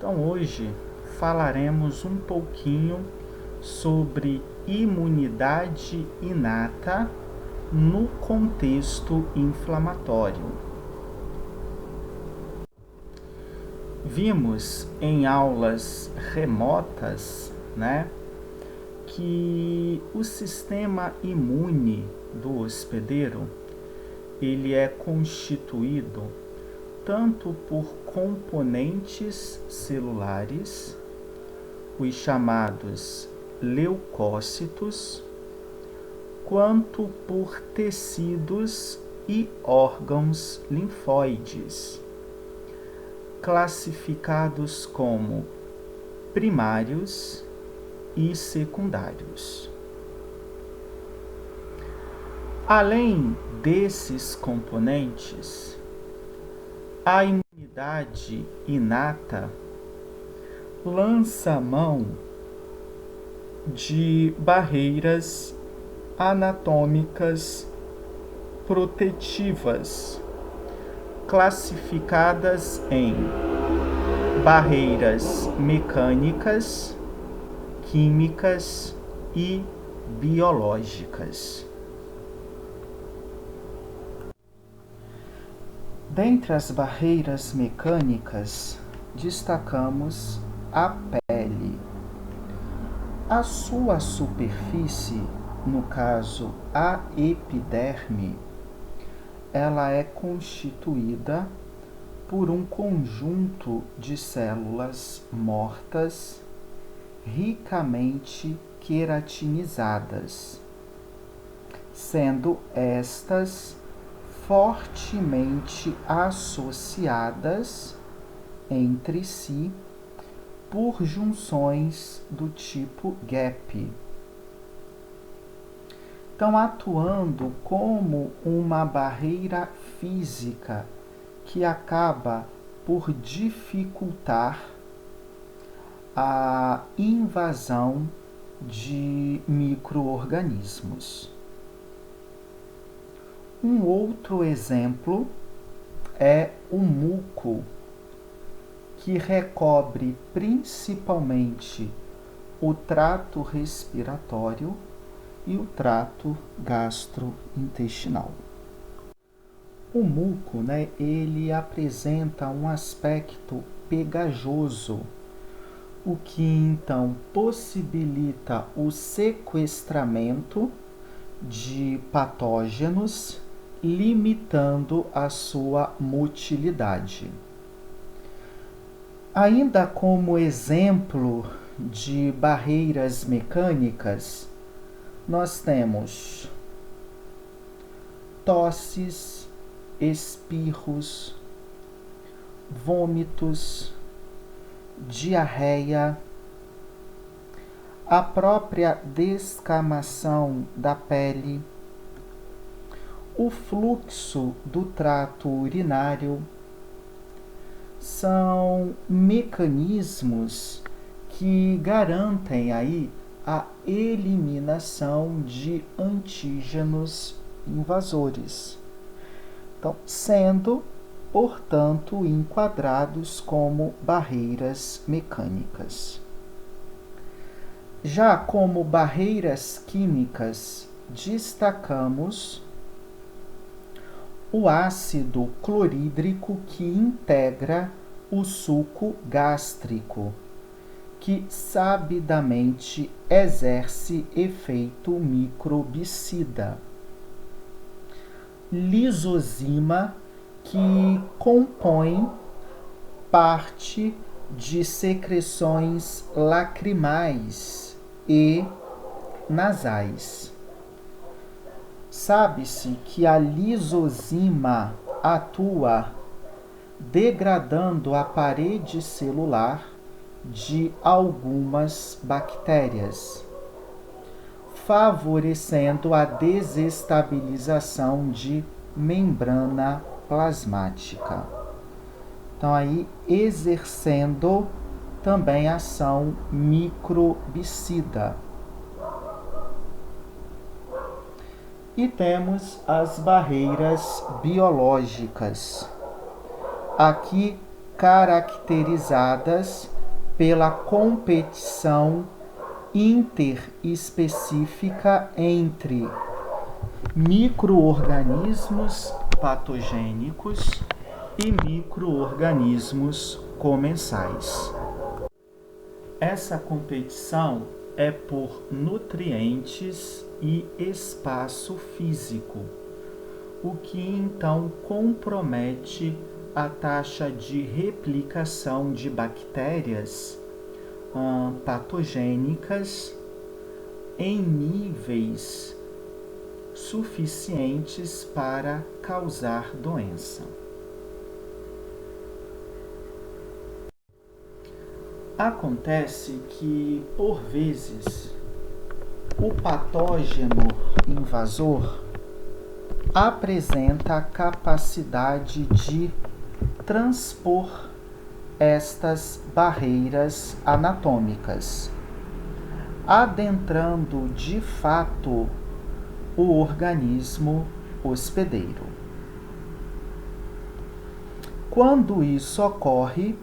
Então hoje falaremos um pouquinho sobre imunidade inata no contexto inflamatório. Vimos em aulas remotas, que o sistema imune do hospedeiro ele é constituído tanto por componentes celulares, os chamados leucócitos, quanto por tecidos e órgãos linfóides, classificados como primários e secundários. Além desses componentes, a imunidade inata lança mão de barreiras anatômicas protetivas, classificadas em barreiras mecânicas, químicas e biológicas. Dentre as barreiras mecânicas, destacamos a pele. A sua superfície, no caso a epiderme, ela é constituída por um conjunto de células mortas ricamente queratinizadas, sendo estas fortemente associadas entre si por junções do tipo gap. Então, atuando como uma barreira física que acaba por dificultar a invasão de micro-organismos. Um outro exemplo é o muco, que recobre principalmente o trato respiratório e o trato gastrointestinal. O muco, ele apresenta um aspecto pegajoso, o que então possibilita o sequestramento de patógenos, limitando a sua motilidade. Ainda como exemplo de barreiras mecânicas, nós temos tosses, espirros, vômitos, diarreia, a própria descamação da pele, o fluxo do trato urinário, são mecanismos que garantem aí a eliminação de antígenos invasores. Então, sendo, portanto, enquadrados como barreiras mecânicas. Já como barreiras químicas, destacamos o ácido clorídrico que integra o suco gástrico, que sabidamente exerce efeito microbicida. Lisozima, que compõe parte de secreções lacrimais e nasais. Sabe-se que a lisozima atua degradando a parede celular de algumas bactérias, favorecendo a desestabilização de membrana plasmática. Então, aí, exercendo também ação microbicida. E temos as barreiras biológicas. Aqui caracterizadas pela competição interespecífica entre micro-organismos patogênicos e micro-organismos comensais. Essa competição é por nutrientes e espaço físico, o que então compromete a taxa de replicação de bactérias patogênicas em níveis suficientes para causar doença. Acontece que, por vezes, o patógeno invasor apresenta a capacidade de transpor estas barreiras anatômicas, adentrando de fato o organismo hospedeiro. Quando isso ocorre,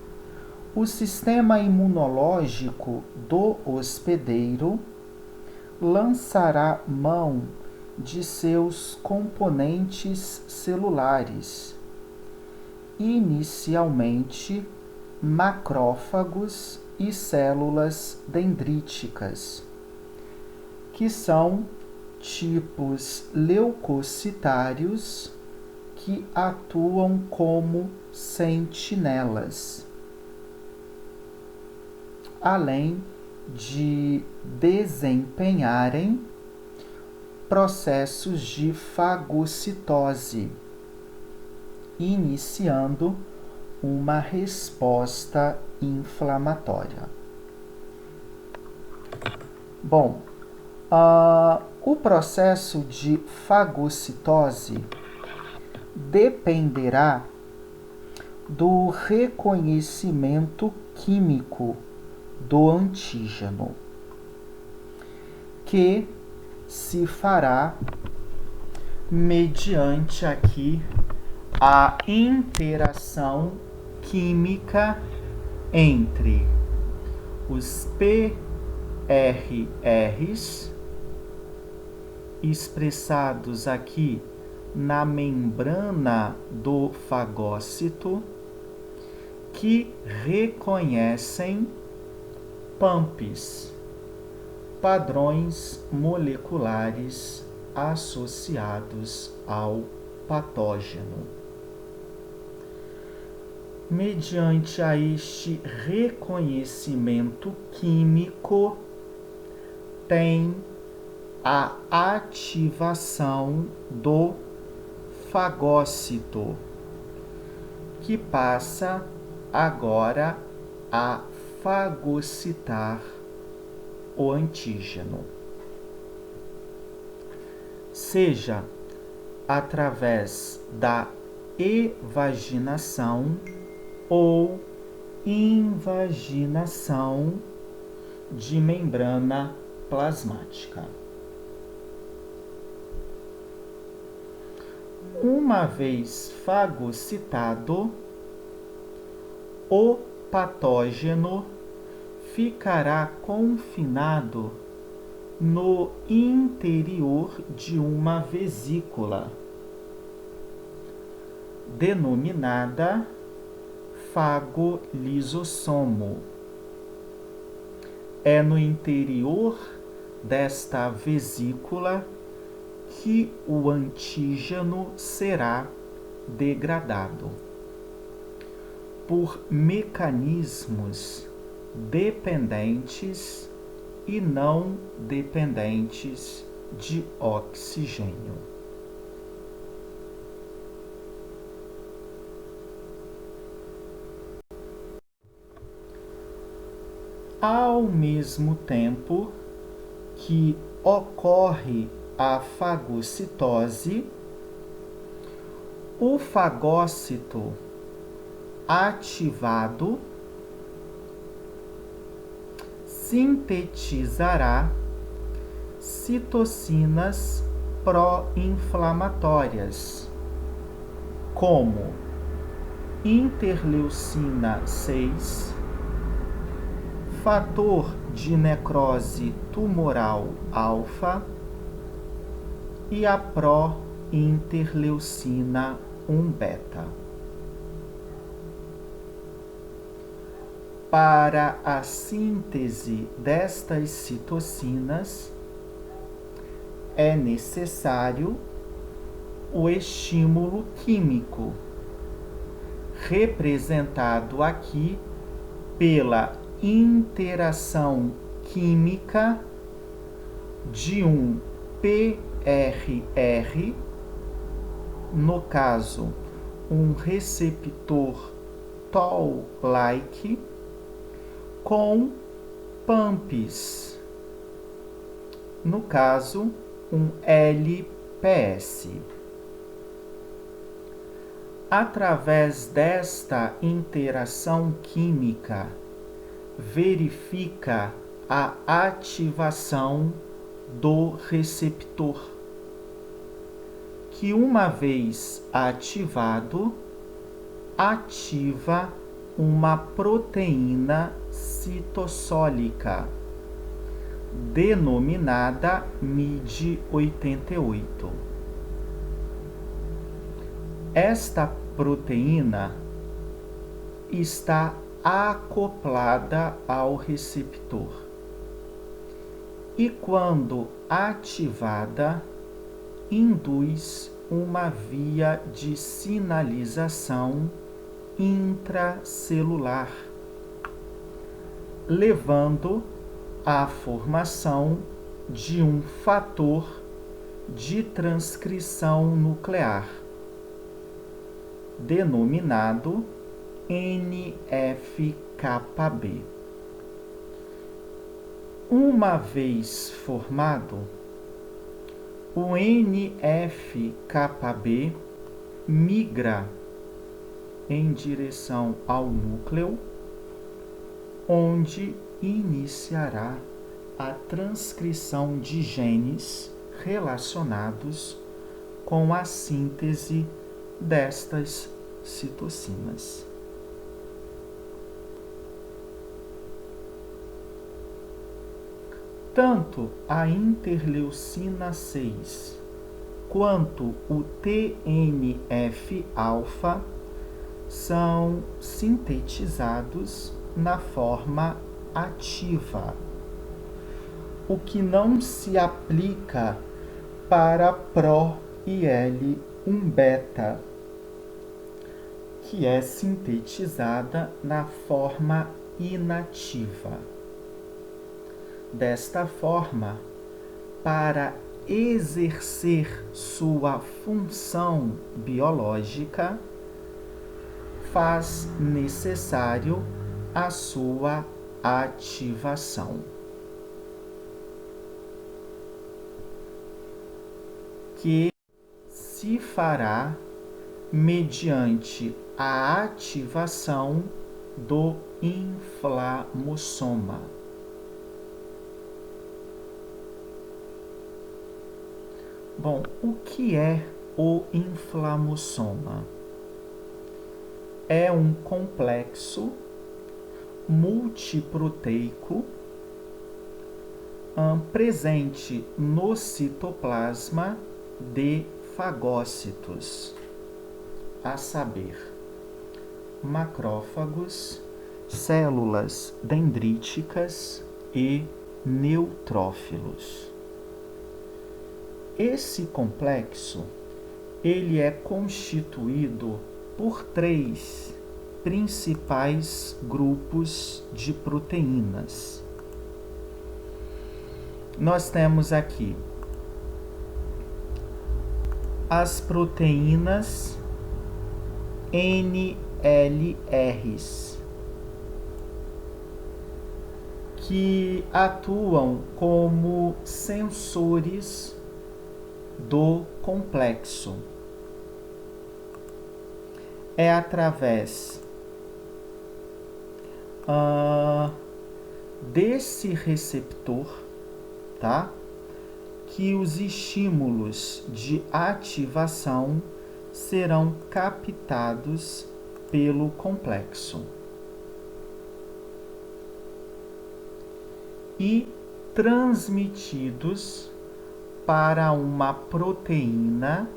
o sistema imunológico do hospedeiro lançará mão de seus componentes celulares, inicialmente macrófagos e células dendríticas, que são tipos leucocitários que atuam como sentinelas, além de desempenharem processos de fagocitose, iniciando uma resposta inflamatória. Bom, o processo de fagocitose dependerá do reconhecimento químico do antígeno, que se fará mediante aqui a interação química entre os PRRs, expressados aqui na membrana do fagócito, que reconhecem PAMPs, padrões moleculares associados ao patógeno. Mediante a este reconhecimento químico, tem a ativação do fagócito, que passa agora a fagocitar o antígeno, seja através da evaginação ou invaginação de membrana plasmática. Uma vez fagocitado, o patógeno ficará confinado no interior de uma vesícula, denominada fagolisossomo. É no interior desta vesícula que o antígeno será degradado por mecanismos dependentes e não dependentes de oxigênio. Ao mesmo tempo que ocorre a fagocitose, o fagócito ativado sintetizará citocinas pró-inflamatórias, como interleucina 6, fator de necrose tumoral alfa e a pró-interleucina 1 beta. Para a síntese destas citocinas, é necessário o estímulo químico, representado aqui pela interação química de um PRR, no caso, um receptor Toll-like, com PAMPs, no caso, um LPS. Através desta interação química, verifica a ativação do receptor, que uma vez ativado, ativa uma proteína citossólica, denominada MID88. Esta proteína está acoplada ao receptor e, quando ativada, induz uma via de sinalização intracelular, levando à formação de um fator de transcrição nuclear, denominado NF-κB. Uma vez formado, o NF-κB migra em direção ao núcleo, onde iniciará a transcrição de genes relacionados com a síntese destas citocinas. Tanto a interleucina 6 quanto o TNF-alfa são sintetizados na forma ativa, o que não se aplica para PRO-IL-1 beta, que é sintetizada na forma inativa. Desta forma, para exercer sua função biológica, faz necessário a sua ativação, que se fará mediante a ativação do inflamossoma. Bom, o que é o inflamossoma? É um complexo multiproteico presente no citoplasma de fagócitos, a saber, macrófagos, células dendríticas e neutrófilos. Esse complexo, ele é constituído por 3 principais grupos de proteínas. Nós temos aqui as proteínas NLRs, que atuam como sensores do complexo. É através desse receptor, tá? Que os estímulos de ativação serão captados pelo complexo e transmitidos para uma proteína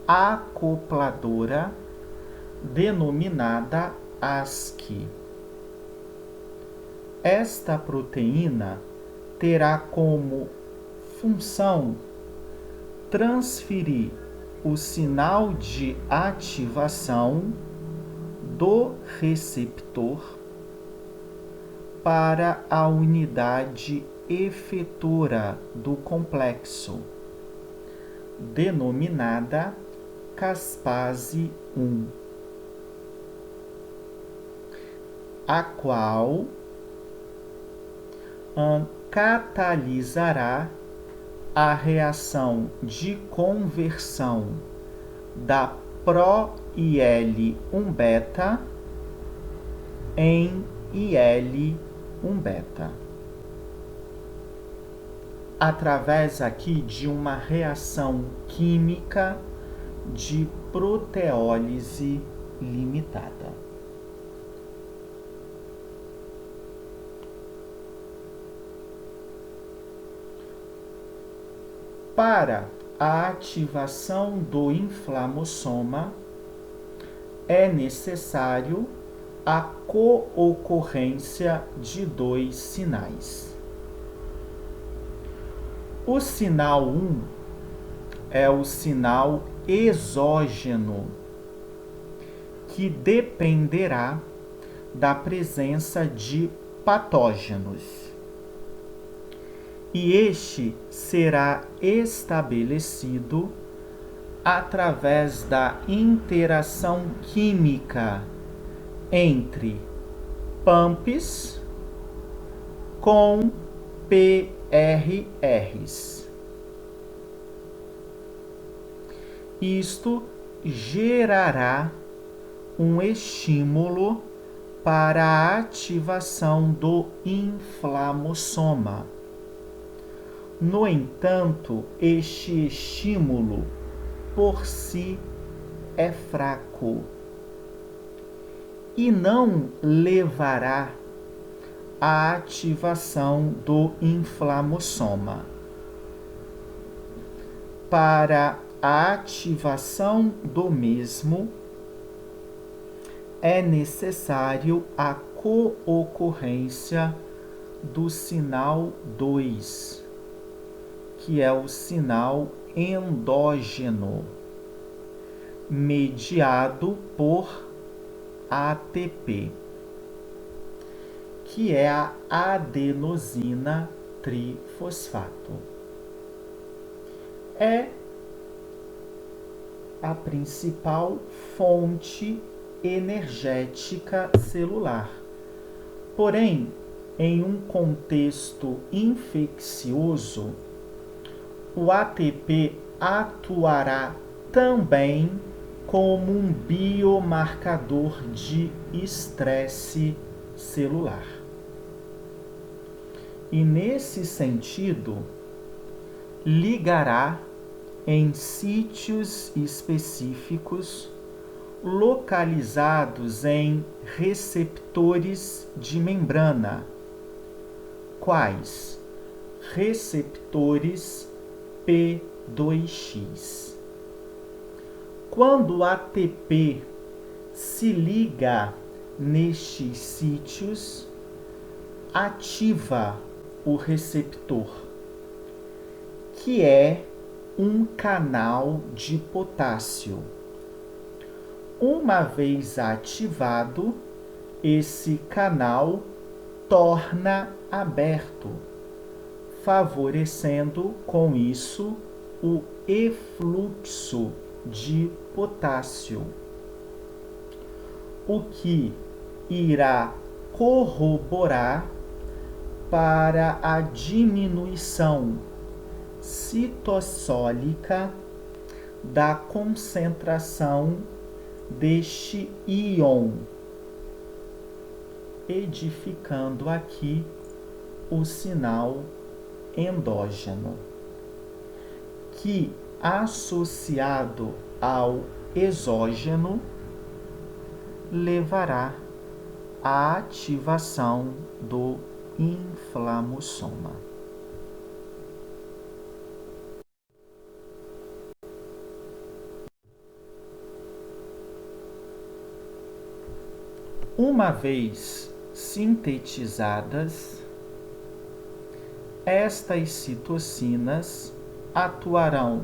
acopladora denominada ASC. Esta proteína terá como função transferir o sinal de ativação do receptor para a unidade efetora do complexo, denominada caspase 1, a qual catalisará a reação de conversão da ProIL-1-beta em IL-1-beta, através aqui de uma reação química de proteólise limitada. Para a ativação do inflamossoma, é necessário a coocorrência de dois sinais. O sinal 1 é o sinal exógeno, que dependerá da presença de patógenos. E este será estabelecido através da interação química entre PAMPs com PRRs. Isto gerará um estímulo para a ativação do inflamossoma. No entanto, este estímulo por si é fraco e não levará à ativação do inflamossoma. Para a ativação do mesmo, é necessário a coocorrência do sinal 2, que é o sinal endógeno, mediado por ATP, que é a adenosina trifosfato. É a principal fonte energética celular. Porém, em um contexto infeccioso, o ATP atuará também como um biomarcador de estresse celular. E nesse sentido, ligará em sítios específicos localizados em receptores de membrana, quais receptores P2X. Quando o ATP se liga nestes sítios, ativa o receptor, que é um canal de potássio. Uma vez ativado, esse canal torna aberto, favorecendo com isso o efluxo de potássio, o que irá corroborar para a diminuição citossólica da concentração deste íon, edificando aqui o sinal endógeno, que, associado ao exógeno, levará à ativação do inflamossoma. Uma vez sintetizadas, estas citocinas atuarão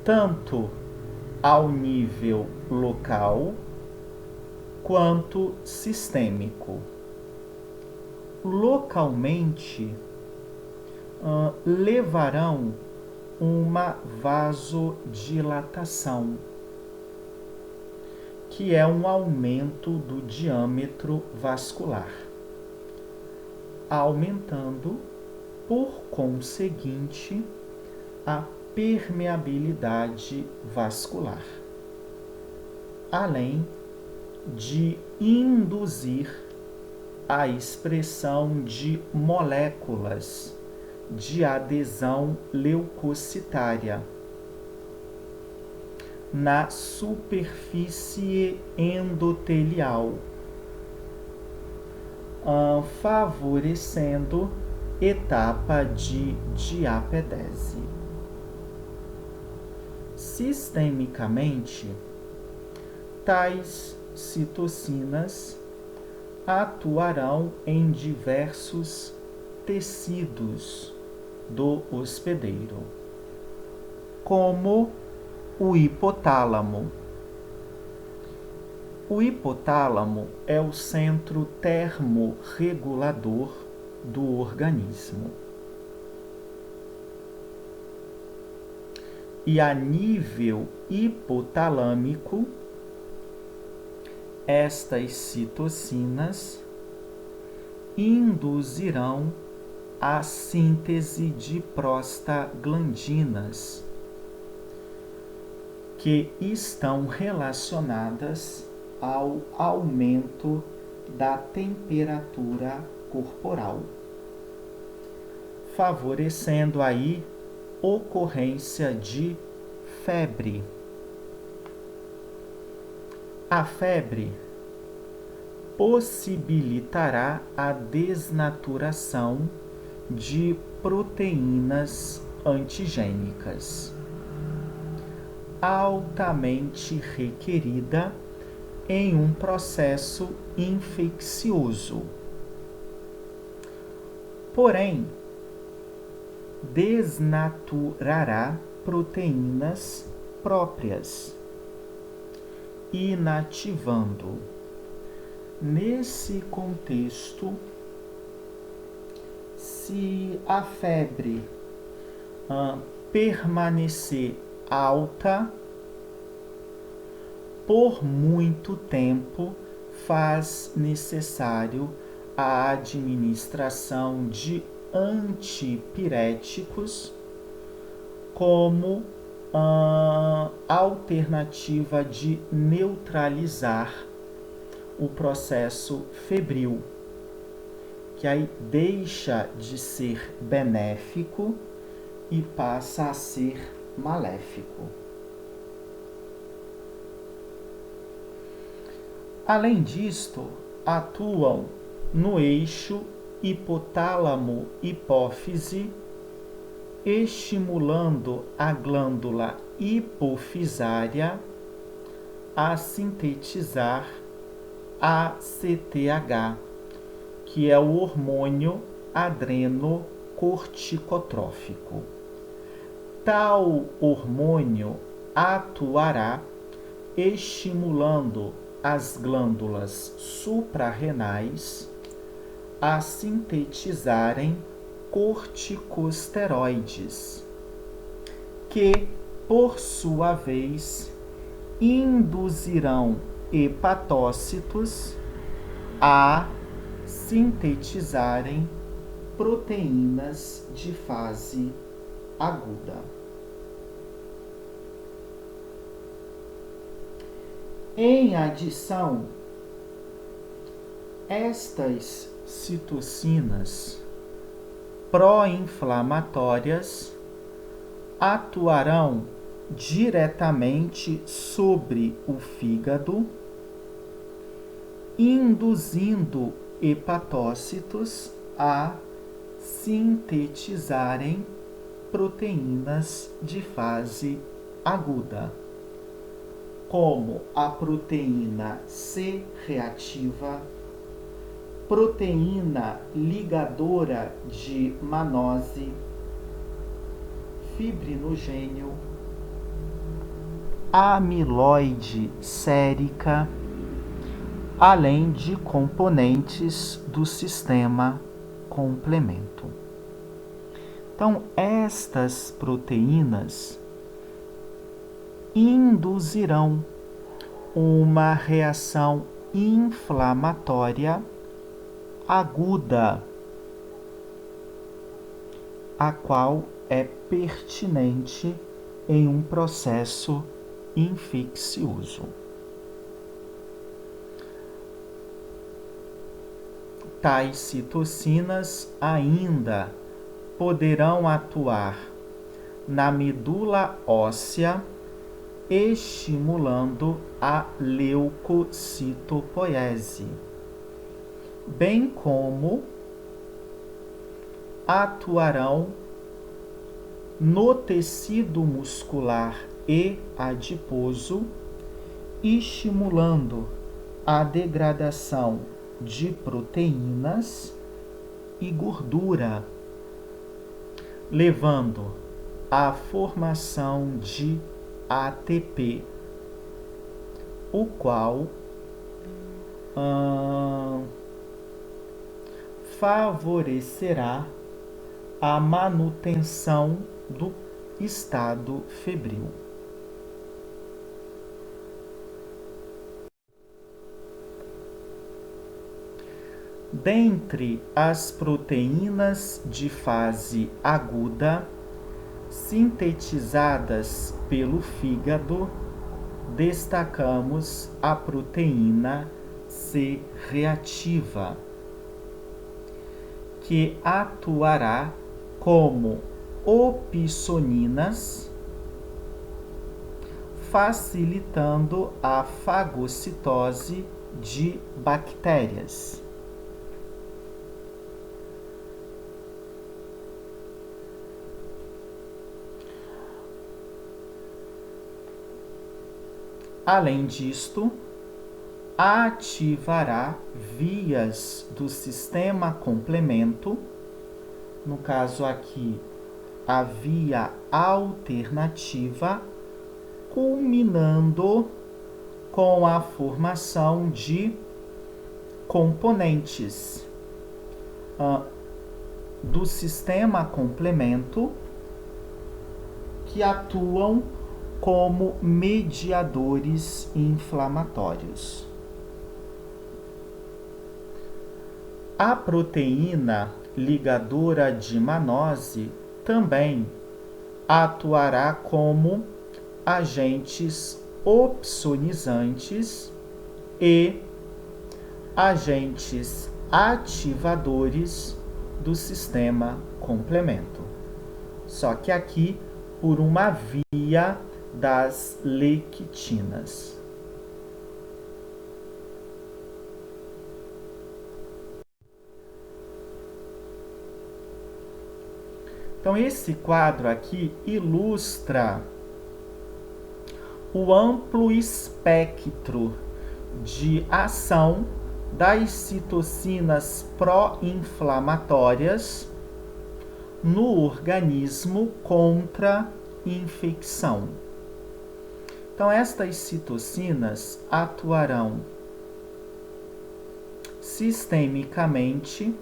tanto ao nível local quanto sistêmico. Localmente, levarão uma vasodilatação, que é um aumento do diâmetro vascular, aumentando, por conseguinte, a permeabilidade vascular, além de induzir a expressão de moléculas de adesão leucocitária na superfície endotelial, favorecendo etapa de diapedese. Sistemicamente, tais citocinas atuarão em diversos tecidos do hospedeiro, como o hipotálamo. O hipotálamo é o centro termorregulador do organismo. E a nível hipotalâmico, estas citocinas induzirão a síntese de prostaglandinas, que estão relacionadas ao aumento da temperatura corporal, favorecendo aí ocorrência de febre. A febre possibilitará a desnaturação de proteínas antigênicas, altamente requerida em um processo infeccioso. Porém, desnaturará proteínas próprias, inativando. Nesse contexto, se a febre permanecer alta por muito tempo, faz necessário a administração de antipiréticos como alternativa de neutralizar o processo febril, que aí deixa de ser benéfico e passa a ser maléfico. Além disto, atuam no eixo hipotálamo-hipófise, estimulando a glândula hipofisária a sintetizar ACTH, que é o hormônio adrenocorticotrófico. Tal hormônio atuará estimulando as glândulas suprarrenais a sintetizarem corticosteroides, que, por sua vez, induzirão hepatócitos a sintetizarem proteínas de fase aguda. Em adição, estas citocinas pró-inflamatórias atuarão diretamente sobre o fígado induzindo hepatócitos a sintetizarem proteínas de fase aguda, como a proteína C reativa, proteína ligadora de mannose, fibrinogênio, amiloide sérica, além de componentes do sistema complemento. Então, estas proteínas induzirão uma reação inflamatória aguda, a qual é pertinente em um processo infeccioso. Tais citocinas ainda poderão atuar na medula óssea, estimulando a leucocitopoiese, bem como atuarão no tecido muscular e adiposo, estimulando a degradação de proteínas e gordura, levando à formação de ATP, o qual favorecerá a manutenção do estado febril. Dentre as proteínas de fase aguda sintetizadas pelo fígado, destacamos a proteína C reativa, que atuará como opsoninas, facilitando a fagocitose de bactérias. Além disto, ativará vias do sistema complemento, no caso aqui, a via alternativa, culminando com a formação de componentes do sistema complemento que atuam como mediadores inflamatórios. A proteína ligadora de mannose também atuará como agentes opsonizantes e agentes ativadores do sistema complemento. Só que aqui por uma via das lectinas. Então, esse quadro aqui ilustra o amplo espectro de ação das citocinas pró-inflamatórias no organismo contra infecção. Então, estas citocinas atuarão sistemicamente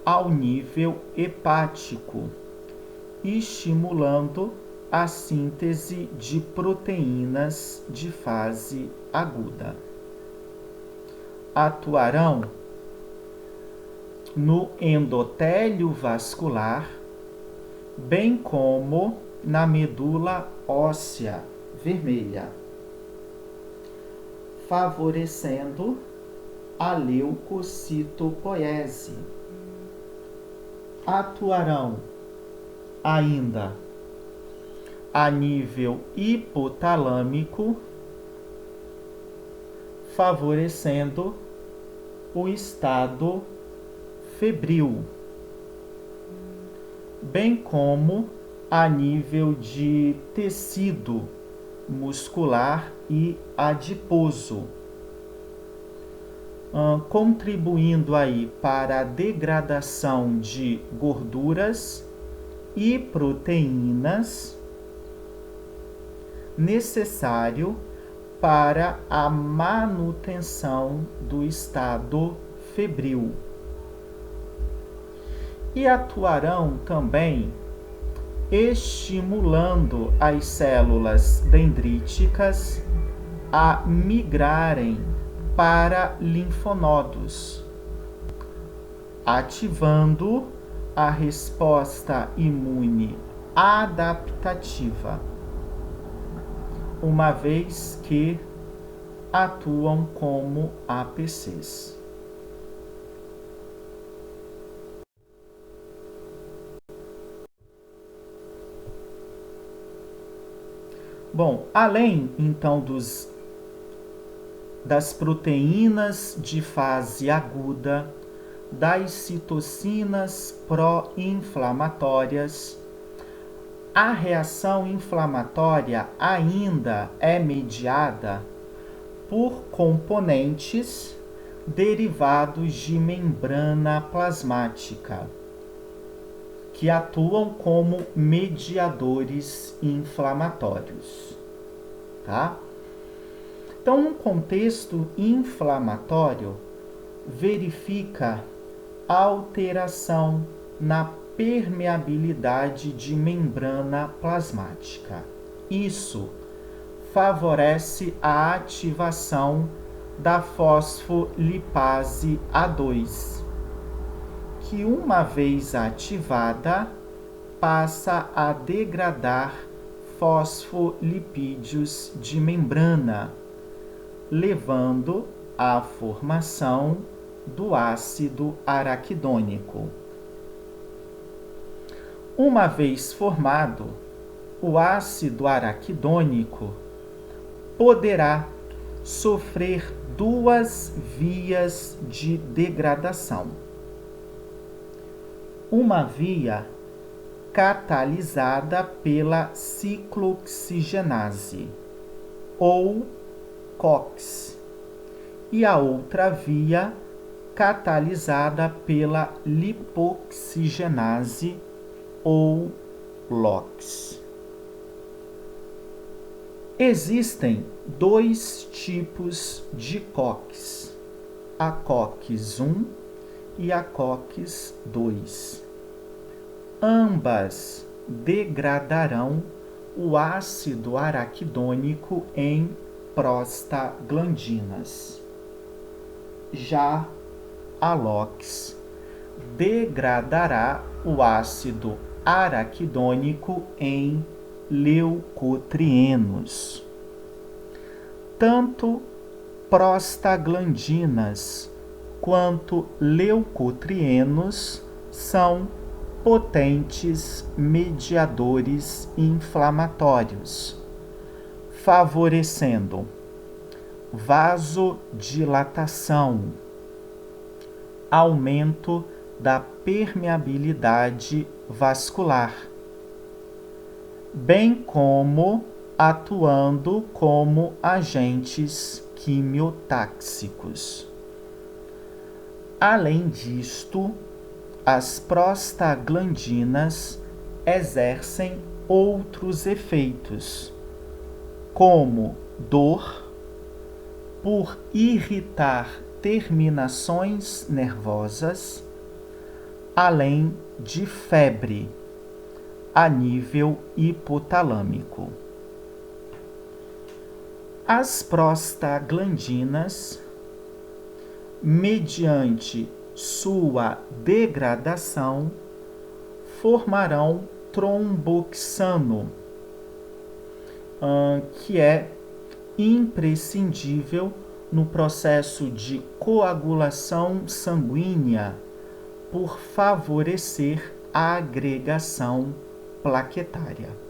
ao nível hepático, estimulando a síntese de proteínas de fase aguda. Atuarão no endotélio vascular, bem como na medula óssea vermelha, favorecendo a leucocitopoiese. Atuarão ainda a nível hipotalâmico, favorecendo o estado febril, bem como a nível de tecido muscular e adiposo, contribuindo aí para a degradação de gorduras e proteínas necessário para a manutenção do estado febril. E atuarão também estimulando as células dendríticas a migrarem para linfonodos, ativando a resposta imune adaptativa, uma vez que atuam como APCs. Bom, além então das proteínas de fase aguda, das citocinas pró-inflamatórias, a reação inflamatória ainda é mediada por componentes derivados de membrana plasmática, que atuam como mediadores inflamatórios, tá? Então, um contexto inflamatório verifica alteração na permeabilidade de membrana plasmática. Isso favorece a ativação da fosfolipase A2, que uma vez ativada, passa a degradar fosfolipídios de membrana, levando à formação do ácido araquidônico. Uma vez formado, o ácido araquidônico poderá sofrer duas vias de degradação. Uma via catalisada pela ciclooxigenase, ou COX, e a outra via catalisada pela lipoxigenase, ou LOX. Existem dois tipos de COX, a COX-1 e a COX-2. Ambas degradarão o ácido araquidônico em prostaglandinas. Já a LOX degradará o ácido araquidônico em leucotrienos. Tanto prostaglandinas quanto leucotrienos são potentes mediadores inflamatórios, favorecendo vasodilatação, aumento da permeabilidade vascular, bem como atuando como agentes quimiotáxicos. Além disto, as prostaglandinas exercem outros efeitos, como dor, por irritar terminações nervosas, além de febre a nível hipotalâmico. As prostaglandinas, mediante sua degradação, formarão tromboxano, que é imprescindível no processo de coagulação sanguínea por favorecer a agregação plaquetária.